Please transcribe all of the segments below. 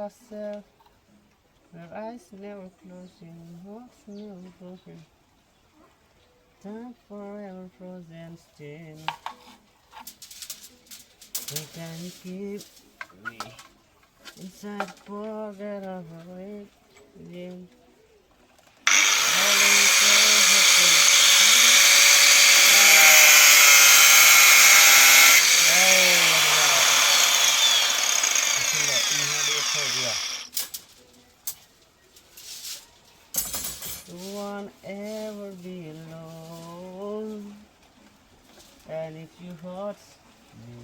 ourselves, where eyes never closing, hearts never broken, time forever frozen still. We can keep me inside the pocket of a waiting, holding so happy. You won't ever be alone, and if you hurt me,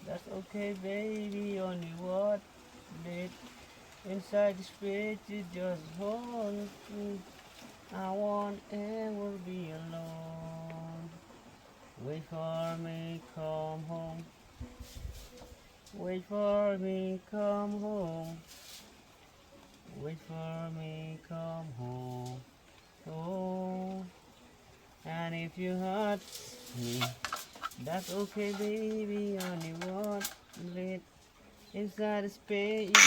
that's okay, baby. Only what lit inside the space you just hold me. I won't ever be alone. Wait for me, come home. Wait for me, come home. Wait for me, come home. Oh, and if you hurt me, that's okay, baby. Only what lit inside the space you just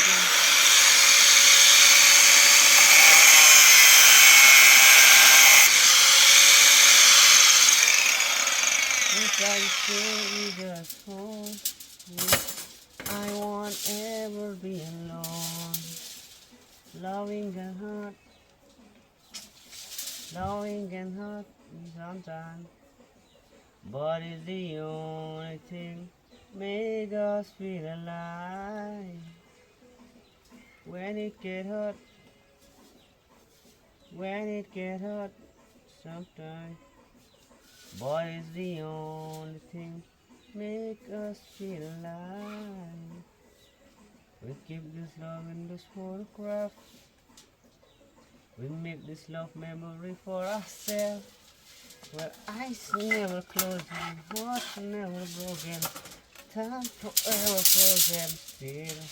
inside the space you just hold me. I won't ever be alone. Loving can hurt me sometimes, but it's the only thing make us feel alive. When it get hurt sometimes, but it's the only thing make us feel alive. We keep this love in this photograph. We make this love memory for ourselves, where eyes never closing, hearts never broken, time forever frozen still.